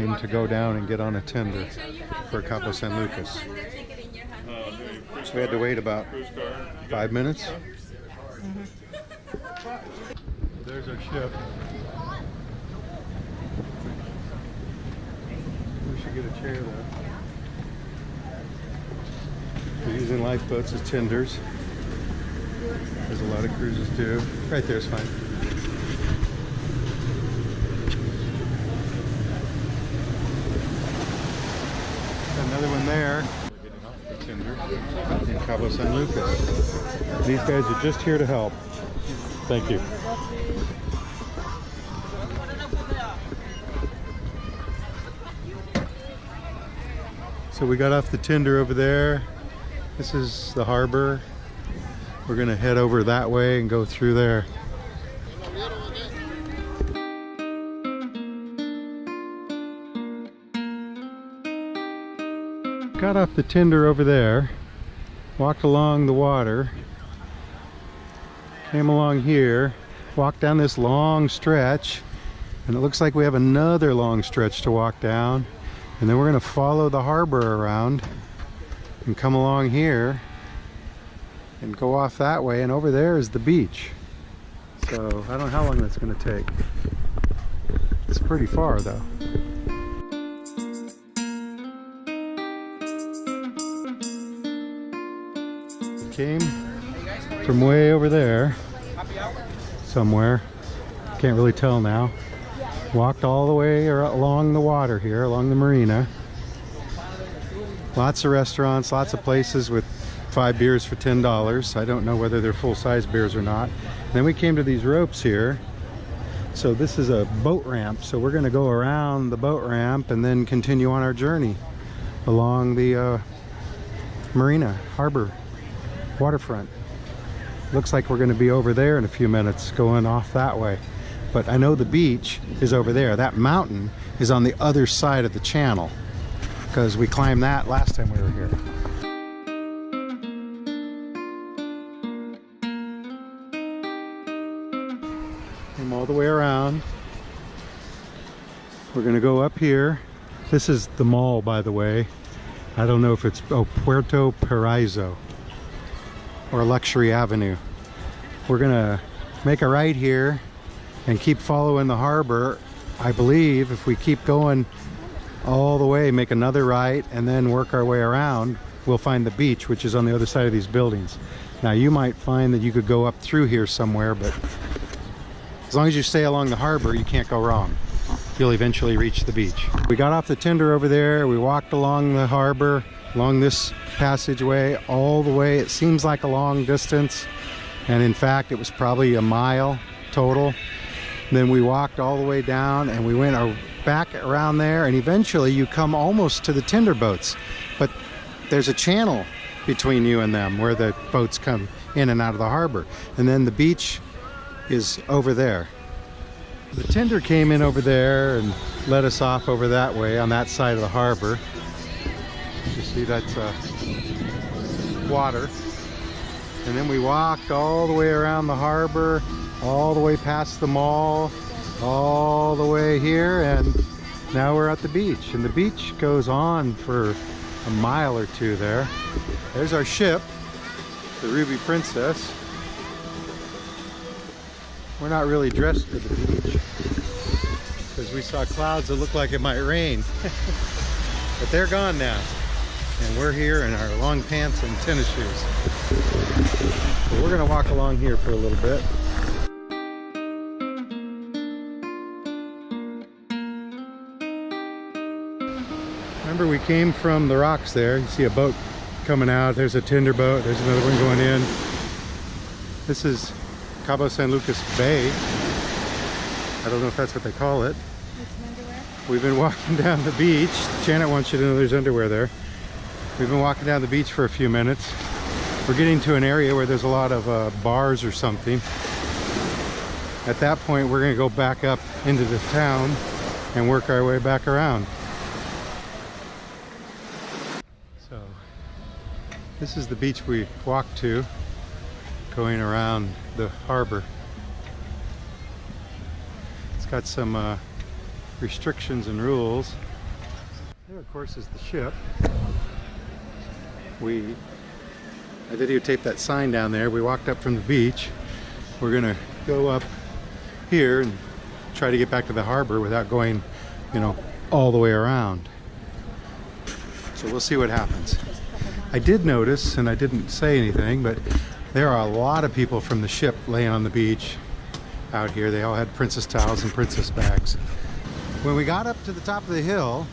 line to go down and get on a tender for Cabo San Lucas. So we had to wait about 5 minutes. There's our ship. We should get a chair though. We're using lifeboats as tenders, as a lot of cruises do. Right there's fine. Another one there. We're getting off the tender in Cabo San Lucas. These guys are just here to help. Thank you. So we got off the tender over there. This is the harbor. We're gonna head over that way and go through there. Got off the tender over there, walked along the water, came along here, walked down this long stretch, and it looks like we have another long stretch to walk down, and then we're going to follow the harbor around and come along here and go off that way, and over there is the beach. So I don't know how long that's going to take. It's pretty far though. Came from way over there somewhere, can't really tell now. Walked all the way along the water here, along the marina. Lots of restaurants, lots of places with 5 beers for $10. I don't know whether they're full-size beers or not. And then we came to these ropes here. So this is a boat ramp, so we're going to go around the boat ramp and then continue on our journey along the marina, harbor, waterfront. Looks like we're going to be over there in a few minutes, going off that way. But I know the beach is over there. That mountain is on the other side of the channel, because we climbed that last time we were here. Came all the way around. We're going to go up here. This is the mall, by the way. I don't know if it's Puerto Paraíso or Luxury Avenue. We're gonna make a right here and keep following the harbor. I believe if we keep going all the way, make another right, and then work our way around, we'll find the beach, which is on the other side of these buildings. Now you might find that you could go up through here somewhere, but as long as you stay along the harbor, you can't go wrong. You'll eventually reach the beach. We got off the tender over there, we walked along the harbor, along this passageway all the way. It seems like a long distance, and in fact it was probably a mile total. And then we walked all the way down and we went back around there, and eventually you come almost to the tender boats, but there's a channel between you and them where the boats come in and out of the harbor, and then the beach is over there. The tender came in over there and let us off over that way on that side of the harbor. You see that's water. And then we walked all the way around the harbor, all the way past the mall, all the way here, and now we're at the beach. And the beach goes on for a mile or two there. There's our ship, the Ruby Princess. We're not really dressed for the beach because we saw clouds that looked like it might rain. But they're gone now. And we're here in our long pants and tennis shoes. So we're gonna walk along here for a little bit. Remember, we came from the rocks there. You see a boat coming out. There's a tender boat. There's another one going in. This is Cabo San Lucas Bay. I don't know if that's what they call it. We've been walking down the beach. Janet wants you to know there's underwear there. We've been walking down the beach for a few minutes. We're getting to an area where there's a lot of bars or something. At that point, we're going to go back up into the town and work our way back around. So, this is the beach we walked to, going around the harbor. It's got some restrictions and rules. There, of course, is the ship. I videotaped that sign down there. We walked up from the beach. We're gonna go up here and try to get back to the harbor without going, you know, all the way around. So we'll see what happens. I did notice, and I didn't say anything, but there are a lot of people from the ship laying on the beach out here. They all had princess towels and princess bags. When we got up to the top of the hill,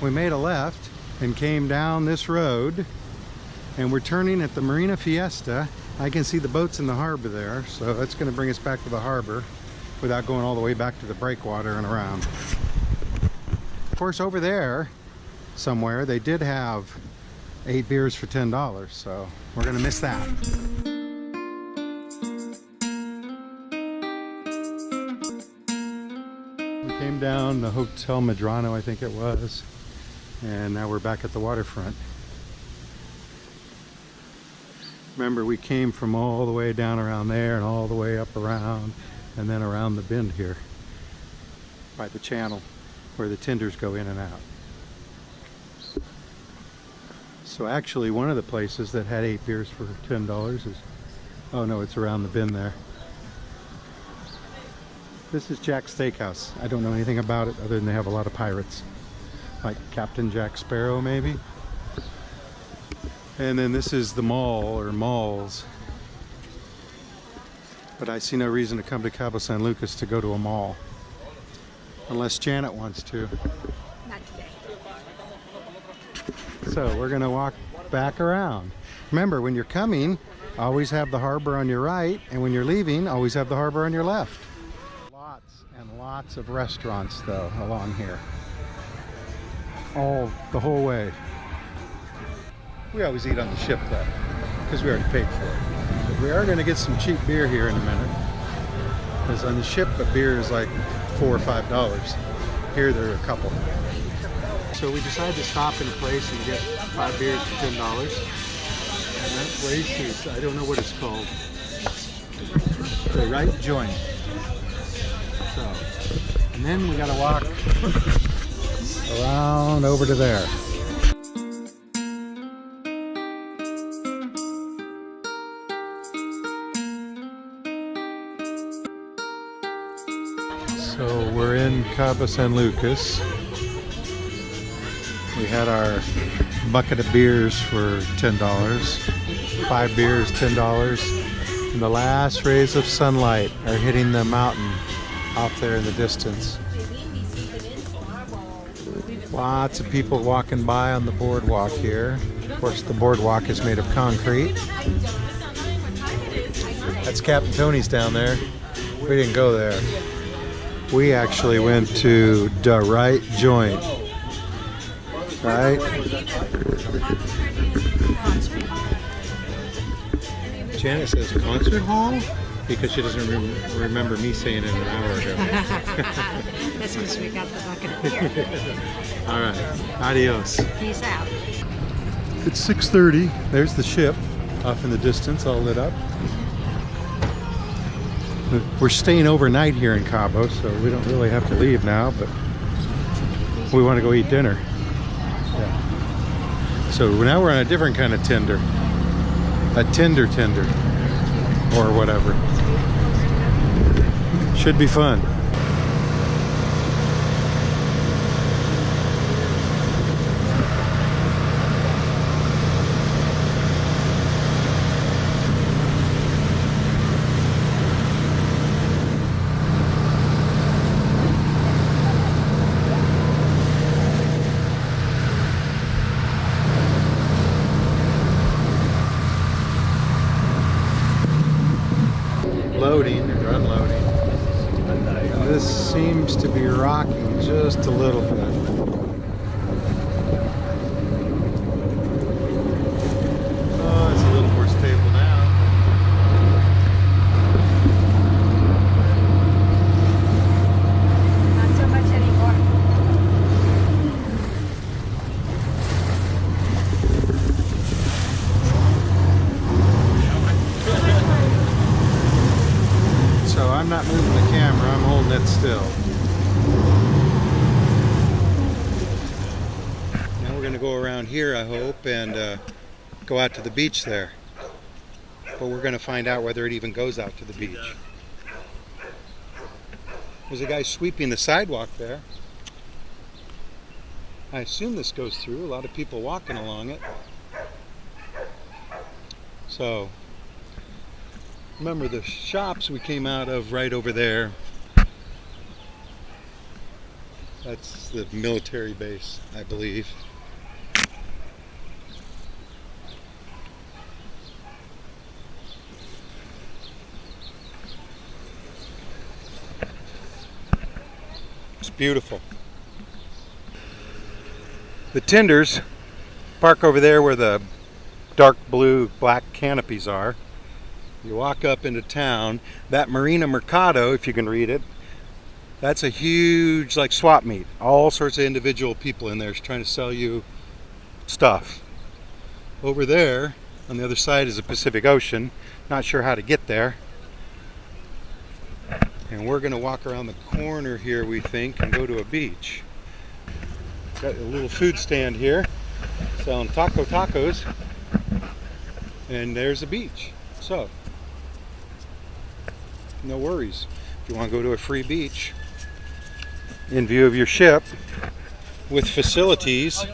we made a left and came down this road, and we're turning at the Marina Fiesta. I can see the boats in the harbor there, so that's going to bring us back to the harbor without going all the way back to the breakwater and around. Of course, over there somewhere they did have 8 beers for $10, so we're going to miss that. We came down the Hotel Medrano, I think it was, and now we're back at the waterfront. Remember, we came from all the way down around there and all the way up around and then around the bend here by the channel where the tenders go in and out. So actually one of the places that had 8 beers for $10 is, oh no, it's around the bend there. This is Jack's Steakhouse. I don't know anything about it other than they have a lot of pirates. Like Captain Jack Sparrow maybe? And then this is the mall, or malls. But I see no reason to come to Cabo San Lucas to go to a mall. Unless Janet wants to. Not today. So we're gonna walk back around. Remember, when you're coming, always have the harbor on your right, and when you're leaving, always have the harbor on your left. Lots and lots of restaurants though along here. The whole way. We always eat on the ship though, because we already paid for it. But we are going to get some cheap beer here in a minute. Because on the ship a beer is like $4 or $5. Here there are a couple. So we decided to stop in a place and get 5 beers for $10. And that place is, I don't know what it's called. The Right Joint. So, and then we got to walk around over to there. So we're in Cabo San Lucas. We had our bucket of beers for $10. 5 beers, $10. And the last rays of sunlight are hitting the mountain off there in the distance. Lots of people walking by on the boardwalk here. Of course, the boardwalk is made of concrete. That's Captain Tony's down there. We didn't go there. We actually went to the Right Joint. Right? Janet says concert hall because she doesn't remember me saying it an hour ago. That's because we got the bucket of beer. All right. Adios. Peace out. It's 6:30. There's the ship off in the distance, all lit up. We're staying overnight here in Cabo, so we don't really have to leave now, but we want to go eat dinner. Yeah. So now we're on a different kind of tender. A tender, or whatever. Should be fun. Loading or unloading. And this seems to be rocking just a little bit. Oh, it's a little more stable now. Not so much anymore. So I'm not moving the camera, I'm holding it still. going to go around here, I hope, and go out to the beach there. But we're going to find out whether it even goes out to the beach. There's a guy sweeping the sidewalk there. I assume this goes through. A lot of people walking along it. So, remember the shops we came out of right over there. That's the military base, I believe. It's beautiful. The tenders park over there where the dark blue black canopies are. You walk up into town. That Marina Mercado, if you can read it, that's a huge like swap meet. All sorts of individual people in there trying to sell you stuff. Over there on the other side is the Pacific Ocean. Not sure how to get there. And we're going to walk around the corner here, we think, and go to a beach. Got a little food stand here selling tacos. And there's a beach. So, no worries. If you want to go to a free beach in view of your ship with facilities.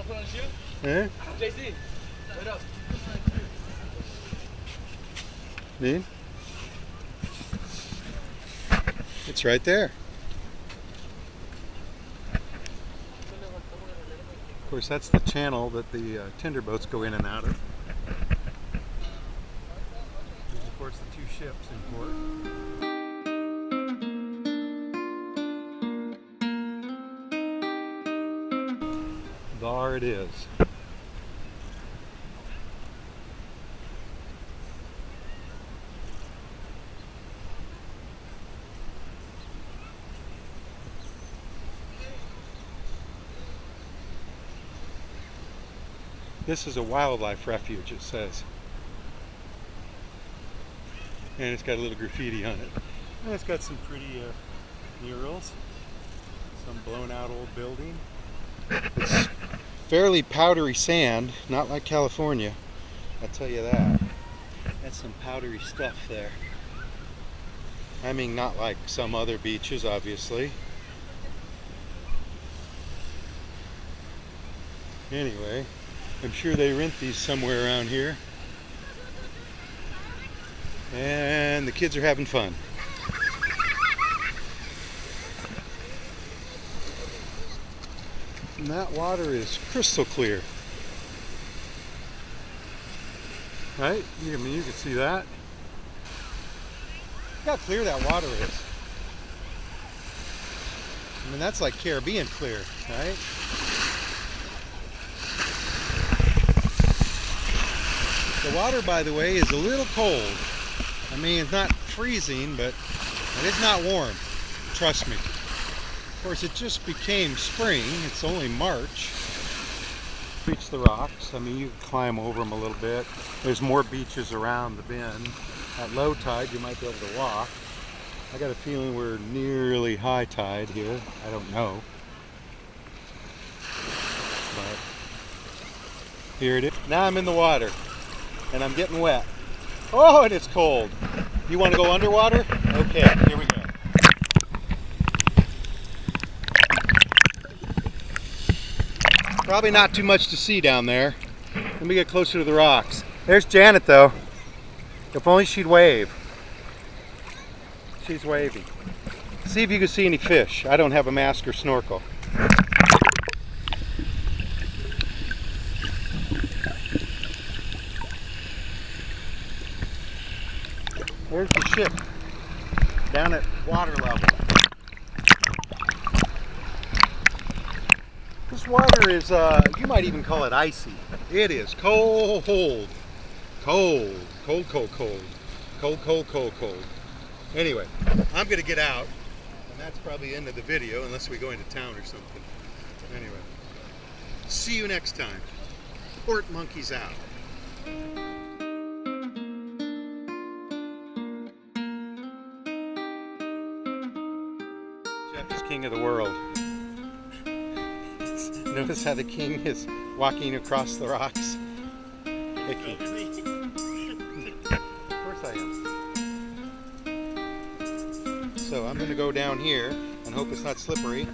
It's right there. Of course, that's the channel that the tender boats go in and out of. There's, of course, the two ships in port. There it is. This is a wildlife refuge, it says. And it's got a little graffiti on it. And it's got some pretty murals. Some blown out old building. It's fairly powdery sand, not like California, I'll tell you that. That's some powdery stuff there. I mean, not like some other beaches, obviously. Anyway, I'm sure they rent these somewhere around here. And the kids are having fun. And that water is crystal clear. Right? I mean, you can see that. Look how clear that water is. I mean, that's like Caribbean clear, right? The water, by the way, is a little cold. I mean, it's not freezing, but it is not warm. Trust me. Of course, it just became spring. It's only March. Reach the rocks. I mean, you can climb over them a little bit. There's more beaches around the bend. At low tide, you might be able to walk. I got a feeling we're nearly high tide here. I don't know. But here it is. Now I'm in the water. And I'm getting wet. Oh, and it's cold. You want to go underwater? Okay, here we go. Probably not too much to see down there. Let me get closer to the rocks. There's Janet, though. If only she'd wave. She's waving. See if you can see any fish. I don't have a mask or snorkel. There's the ship down at water level. This water is, you might even call it icy. It is cold. Cold, cold, cold, cold. Cold, cold, cold, cold. Anyway, I'm going to get out. And that's probably the end of the video, unless we go into town or something. Anyway, see you next time. Port Monkeys out. Jeff is king of the world. Notice how the king is walking across the rocks. Icky. Of course I am. So I'm going to go down here and hope it's not slippery.